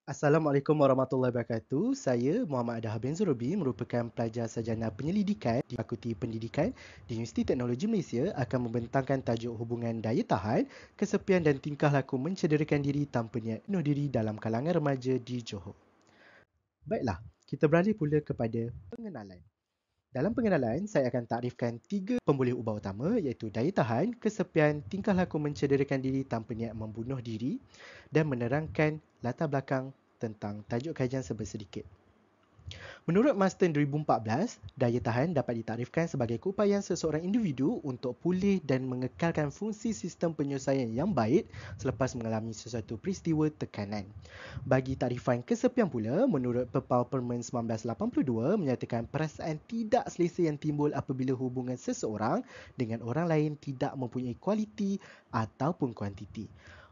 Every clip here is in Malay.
Assalamualaikum warahmatullahi wabarakatuh. Saya Muhammad Adha bin Zurubi merupakan pelajar sarjana penyelidikan di Fakulti Pendidikan di Universiti Teknologi Malaysia akan membentangkan tajuk hubungan daya tahan, kesepian dan tingkah laku mencederakan diri tanpa niat bunuh diri dalam kalangan remaja di Johor. Baiklah, kita beralih pula kepada pengenalan. Dalam pengenalan, saya akan takrifkan 3 pemboleh ubah utama iaitu daya tahan, kesepian, tingkah laku mencederakan diri tanpa niat membunuh diri dan menerangkan latar belakang tentang tajuk kajian sedikit. Menurut Marston 2014, daya tahan dapat ditarifkan sebagai keupayaan seseorang individu untuk pulih dan mengekalkan fungsi sistem penyelesaian yang baik selepas mengalami sesuatu peristiwa tekanan. Bagi tarifan kesepian pula, menurut Pepal Permen 1982 menyatakan perasaan tidak selesa yang timbul apabila hubungan seseorang dengan orang lain tidak mempunyai kualiti ataupun kuantiti.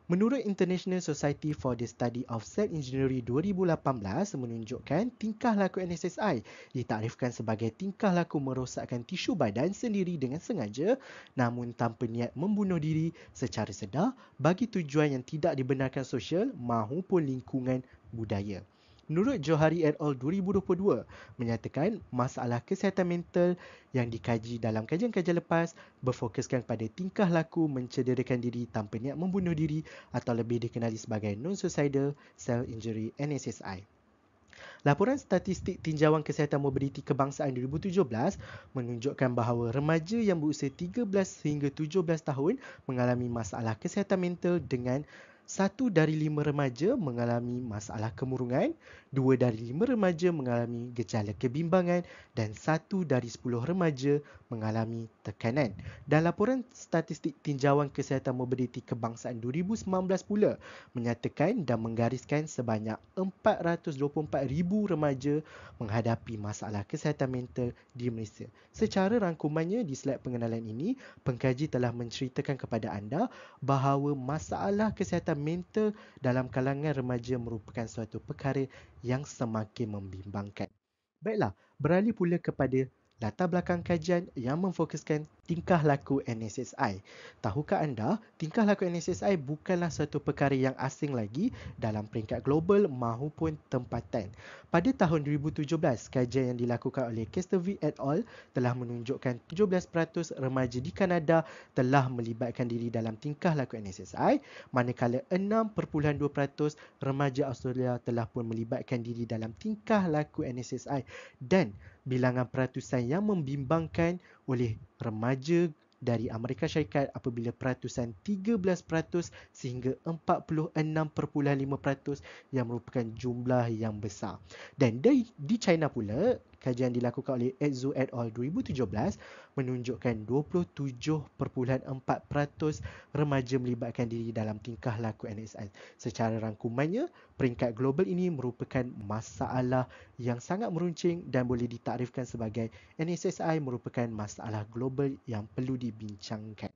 Menurut International Society for the Study of Cell Engineering 2018 menunjukkan tingkah laku NSSI ditarifkan sebagai tingkah laku merosakkan tisu badan sendiri dengan sengaja namun tanpa niat membunuh diri secara sedar bagi tujuan yang tidak dibenarkan sosial maupun lingkungan budaya. Menurut Johari et al. 2022 menyatakan masalah kesihatan mental yang dikaji dalam kajian-kajian lepas berfokuskan pada tingkah laku mencederakan diri tanpa niat membunuh diri atau lebih dikenali sebagai non-suicidal cell injury NSSI. Laporan Statistik Tinjauan Kesihatan Mobiliti Kebangsaan 2017 menunjukkan bahawa remaja yang berusia 13 hingga 17 tahun mengalami masalah kesihatan mental dengan 1 dari 5 remaja mengalami masalah kemurungan, 2 dari 5 remaja mengalami gejala kebimbangan dan 1 dari 10 remaja mengalami tekanan. Dan laporan Statistik Tinjauan Kesihatan Mobiliti Kebangsaan 2019 pula menyatakan dan menggariskan sebanyak 424,000 remaja menghadapi masalah kesihatan mental di Malaysia. Secara rangkumannya di slide pengenalan ini, pengkaji telah menceritakan kepada anda bahawa masalah kesihatan mental dalam kalangan remaja merupakan suatu perkara yang semakin membimbangkan. Baiklah, beralih pula kepada latar belakang kajian yang memfokuskan tingkah laku NSSI. Tahukah anda, tingkah laku NSSI bukanlah satu perkara yang asing lagi dalam peringkat global maupun tempatan. Pada tahun 2017, kajian yang dilakukan oleh Casterville et al. Telah menunjukkan 17% remaja di Kanada telah melibatkan diri dalam tingkah laku NSSI, manakala 6.2% remaja Australia telah pun melibatkan diri dalam tingkah laku NSSI dan bilangan peratusan yang membimbangkan oleh remaja dari Amerika Syarikat apabila peratusan 13% sehingga 46.5% yang merupakan jumlah yang besar. Dan di China pula, kajian dilakukan oleh Ezzo et al. 2017 menunjukkan 27.4% remaja melibatkan diri dalam tingkah laku NSI. Secara rangkumannya, peringkat global ini merupakan masalah yang sangat meruncing dan boleh ditarifkan sebagai NSSI merupakan masalah global yang perlu dibincangkan.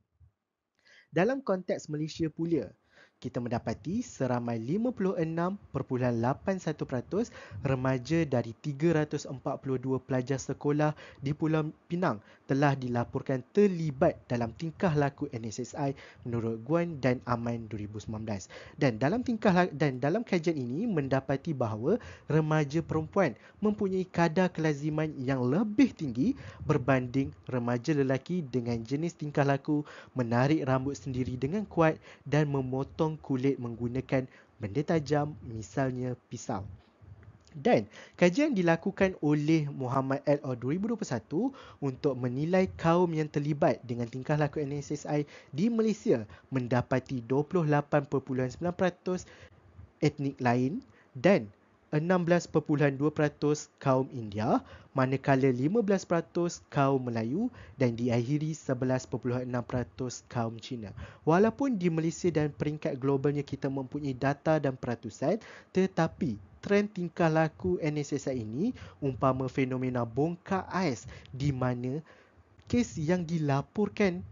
Dalam konteks Malaysia pula, kita mendapati seramai 56.81% remaja dari 342 pelajar sekolah di Pulau Pinang telah dilaporkan terlibat dalam tingkah laku NSSI menurut Guan dan Aman 2019. Dan dalam kajian ini mendapati bahawa remaja perempuan mempunyai kadar kelaziman yang lebih tinggi berbanding remaja lelaki dengan jenis tingkah laku menarik rambut sendiri dengan kuat dan memotong kulit menggunakan benda tajam, misalnya pisau. Dan kajian dilakukan oleh Muhammad et al. 2021 untuk menilai kaum yang terlibat dengan tingkah laku NSSI di Malaysia mendapati 28.9% etnik lain dan 16.2% kaum India, manakala 15% kaum Melayu dan diakhiri 11.6% kaum Cina. Walaupun di Malaysia dan peringkat globalnya kita mempunyai data dan peratusan, tetapi trend tingkah laku NSSI ini umpama fenomena bongkar ais di mana kes yang dilaporkan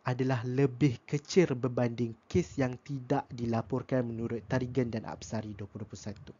adalah lebih kecil berbanding kes yang tidak dilaporkan menurut Tarigan dan Absari 2021.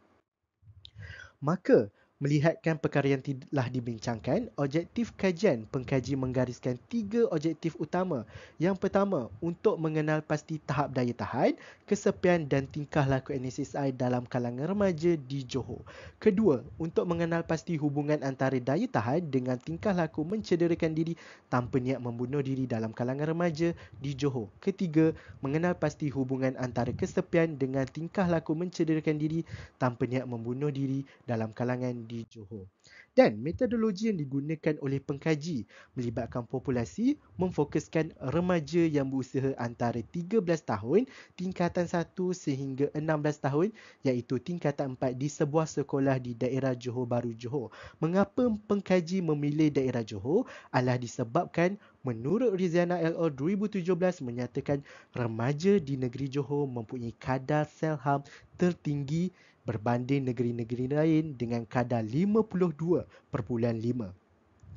Maka, Melihatkan perkara yang telah dibincangkan, objektif kajian pengkaji menggariskan 3 objektif utama. Yang pertama, untuk mengenal pasti tahap daya tahan, kesepian dan tingkah laku NSSI dalam kalangan remaja di Johor. Kedua, untuk mengenal pasti hubungan antara daya tahan dengan tingkah laku mencederakan diri tanpa niat membunuh diri dalam kalangan remaja di Johor. Ketiga, mengenal pasti hubungan antara kesepian dengan tingkah laku mencederakan diri tanpa niat membunuh diri dalam kalangan di Johor. Dan metodologi yang digunakan oleh pengkaji melibatkan populasi memfokuskan remaja yang berusia antara 13 tahun tingkatan 1 sehingga 16 tahun iaitu tingkatan 4 di sebuah sekolah di daerah Johor Bahru Johor. Mengapa pengkaji memilih daerah Johor? Adalah disebabkan menurut Riziana et al. 2017 menyatakan remaja di negeri Johor mempunyai kadar sel HAM tertinggi berbanding negeri-negeri lain dengan kadar 52.5.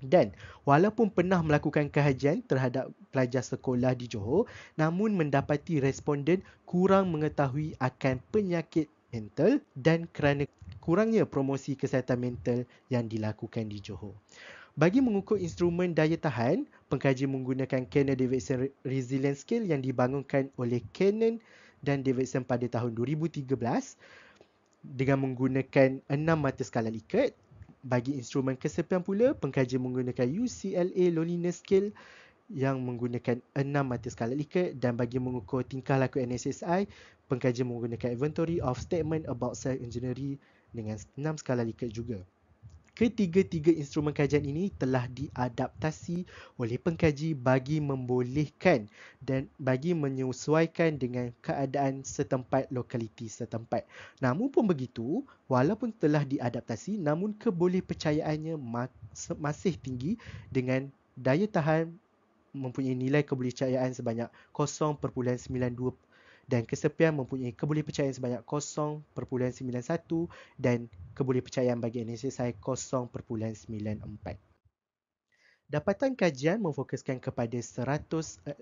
Dan walaupun pernah melakukan kajian terhadap pelajar sekolah di Johor, namun mendapati responden kurang mengetahui akan penyakit mental dan kerana kurangnya promosi kesihatan mental yang dilakukan di Johor. Bagi mengukur instrumen daya tahan, pengkaji menggunakan Cannon-Davidson Resilience Scale yang dibangunkan oleh Cannon dan Davidson pada tahun 2013 dengan menggunakan 6 mata skala Likert. Bagi instrumen kesepian pula, pengkaji menggunakan UCLA Loneliness Scale yang menggunakan 6 mata skala Likert, dan bagi mengukur tingkah laku NSSI, pengkaji menggunakan Inventory of Statement About Self-Injury dengan 6 skala Likert juga. Ketiga-tiga instrumen kajian ini telah diadaptasi oleh pengkaji bagi membolehkan dan bagi menyesuaikan dengan keadaan setempat lokaliti setempat. Namun pun begitu, walaupun telah diadaptasi, namun kebolehpercayaannya masih tinggi dengan daya tahan mempunyai nilai kebolehpercayaan sebanyak 0.92 dan kesepian mempunyai kebolehpercayaan sebanyak 0.91 dan kebolehpercayaan bagi NSSI 0.94. Dapatan kajian memfokuskan kepada 109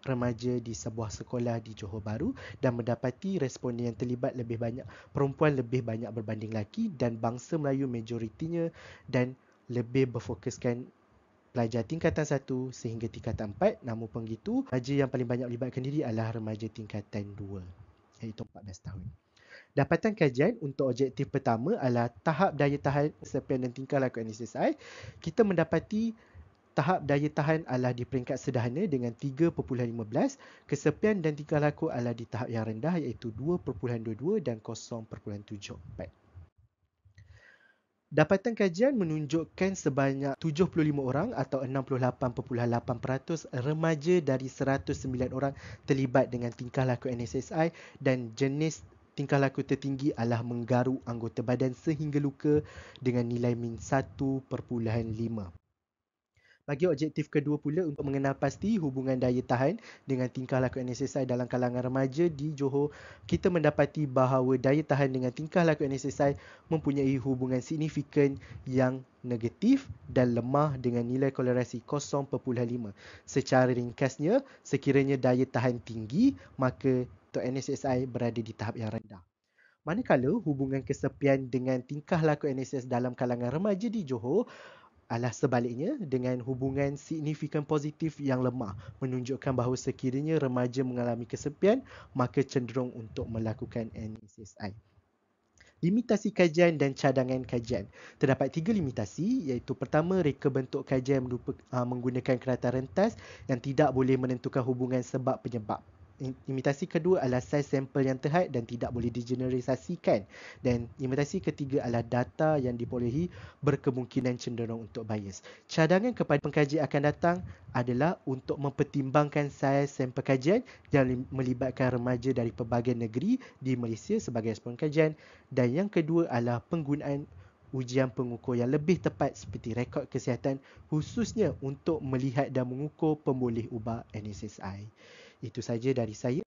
remaja di sebuah sekolah di Johor Bahru dan mendapati responden yang terlibat lebih banyak perempuan lebih banyak berbanding lelaki dan bangsa Melayu majoritinya dan lebih berfokuskan pelajar tingkatan 1 sehingga tingkatan 4. Namun begitu, remaja yang paling banyak melibatkan diri adalah remaja tingkatan 2 iaitu 14 tahun. Dapatan kajian untuk objektif pertama adalah tahap daya tahan, kesepian dan tingkah laku NSSI. Kita mendapati tahap daya tahan adalah di peringkat sederhana dengan 3.15, kesepian dan tingkah laku adalah di tahap yang rendah iaitu 2.22 dan 0.74. Dapatan kajian menunjukkan sebanyak 75 orang atau 68.8% remaja dari 109 orang terlibat dengan tingkah laku NSSI dan jenis tingkah laku tertinggi adalah menggaru anggota badan sehingga luka dengan nilai min 1.5. Bagi objektif kedua pula untuk mengenal pasti hubungan daya tahan dengan tingkah laku NSSI dalam kalangan remaja di Johor, kita mendapati bahawa daya tahan dengan tingkah laku NSSI mempunyai hubungan signifikan yang negatif dan lemah dengan nilai kolerasi 0.5. Secara ringkasnya, sekiranya daya tahan tinggi, maka NSSI berada di tahap yang rendah. Manakala hubungan kesepian dengan tingkah laku NSS dalam kalangan remaja di Johor adalah sebaliknya dengan hubungan signifikan positif yang lemah, menunjukkan bahawa sekiranya remaja mengalami kesepian, maka cenderung untuk melakukan NSSI. Limitasi kajian dan cadangan kajian. Terdapat 3 limitasi iaitu pertama, reka bentuk kajian menggunakan kerata rentas yang tidak boleh menentukan hubungan sebab penyebab. Limitasi kedua adalah saiz sampel yang terhad dan tidak boleh digeneralisasikan. Dan limitasi ketiga adalah data yang diperolehi berkemungkinan cenderung untuk bias. Cadangan kepada pengkaji akan datang adalah untuk mempertimbangkan saiz sampel kajian yang melibatkan remaja dari pelbagai negeri di Malaysia sebagai responden kajian. Dan yang kedua adalah penggunaan ujian pengukur yang lebih tepat seperti rekod kesihatan khususnya untuk melihat dan mengukur pemboleh ubah NSSI. Itu saja dari saya.